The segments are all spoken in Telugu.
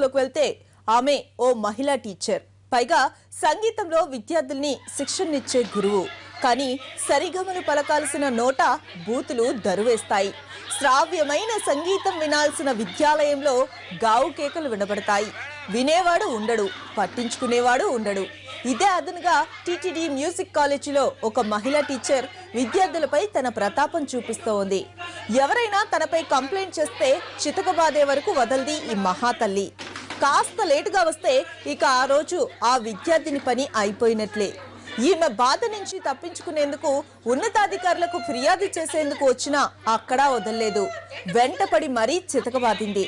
లోకి వెళ్తే ఆమె ఓ మహిళా టీచర్, పైగా సంగీతంలో విద్యార్థుల్ని శిక్షణనిచ్చే గురువు. కానీ సరిగమలు పలకాల్సిన నోట బూతులు దరువేస్తాయి. శ్రావ్యమైన సంగీతం వినాల్సిన విద్యాలయంలో గావు కేకలు వినబడతాయి. వినేవాడు ఉండడు, పట్టించుకునేవాడు ఉండడు. ఇదే అదనుగా టీటీడీ మ్యూజిక్ కాలేజీలో ఒక మహిళా టీచర్ విద్యార్థులపై తన ప్రతాపం చూపిస్తోంది. ఎవరైనా తనపై కంప్లైంట్ చేస్తే చితకబాదే వరకు వదలది ఈ మహాతల్లి. కాస్త లేటుగా వస్తే ఇక ఆ రోజు ఆ విద్యార్థిని పని అయిపోయినట్లే. ఈమె బాధ నుంచి తప్పించుకునేందుకు ఉన్నతాధికారులకు ఫిర్యాదు చేసేందుకు వచ్చినా అక్కడా వదల్లేదు. వెంటపడి మరీ చితకబాదింది.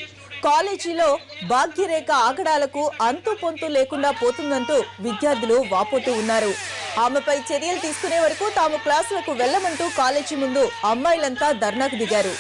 కాలేజీలో భాగ్యరేఖ ఆగడాలకు అంతు పొంతు లేకుండా పోతుందంటూ విద్యార్థులు వాపోతూ ఉన్నారు. ఆమెపై చర్యలు తీసుకునే వరకు తాము క్లాసులకు వెళ్లమంటూ కాలేజీ ముందు అమ్మాయిలంతా ధర్నాకు దిగారు.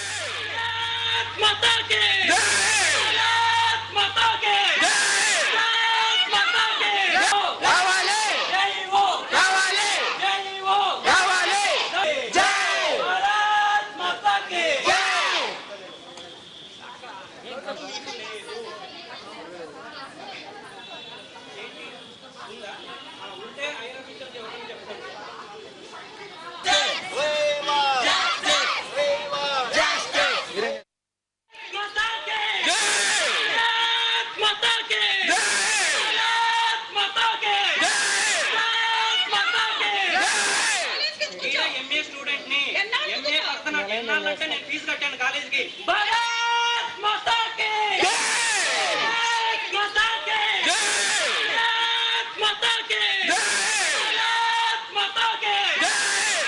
फीस कट्टाను కాలేజ్ కి భారత్ మాతా కి భారత్ మాతా కి భారత్ మాతా కి భారత్ మాతా కి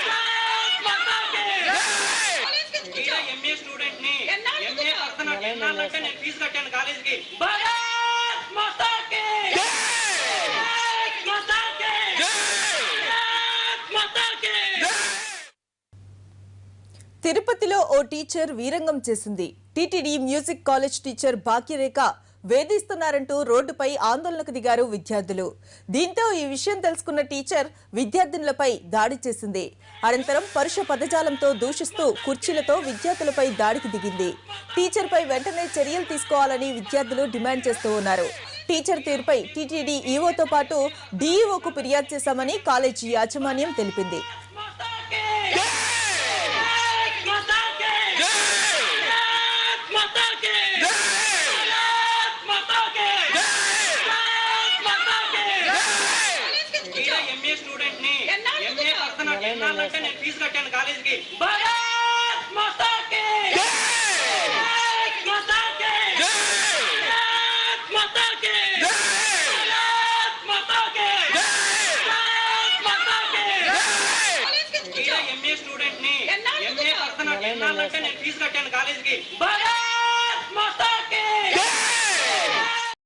భారత్ మాతా కి ఇలా ఎంఏ స్టూడెంట్ ని ఎంఏ పర్సనల్ ఎన్నాళ్ళంటే నేను ఫీస్ కట్టాను కాలేజ్ కి భారత్ మాతా కి భారత్ మాతా కి భారత్ మాతా కి. తిరుపతిలో ఓ టీచర్ వీరంగం చేసింది. టీటీడీ మ్యూజిక్ కాలేజ్ టీచర్ భాగ్యరేఖ వేధిస్తున్నారంటూ రోడ్డుపై ఆందోళనకు దిగారు విద్యార్థులు. దీంతో ఈ విషయం తెలుసుకున్న టీచర్ విద్యార్థినులపై దాడి చేసింది. అనంతరం పరుష పదజాలంతో దూషిస్తూ కుర్చీలతో విద్యార్థులపై దాడికి దిగింది. టీచర్పై వెంటనే చర్యలు తీసుకోవాలని విద్యార్థులు డిమాండ్ చేస్తూ ఉన్నారు. టీచర్ తీరుపై టీటీడీ ఈవోతో పాటు డీఈఓకు ఫిర్యాదు చేశామని కాలేజీ యాజమాన్యం తెలిపింది. ఎన్నాళ్ళంటే నేను ఫీజు కట్టాను కాలేజ్ కి భారత్ మాతా కి భారత్ మాతా కి భారత్ మాతా కి భారత్ మాతా కి భారత్ మాతా కి. ఇలా ఎంఏ స్టూడెంట్ ని ఎంఏ పర్సనల్ ఎన్నాళ్ళంటే నేను ఫీజు కట్టాను కాలేజ్ కి భారత్ మాతా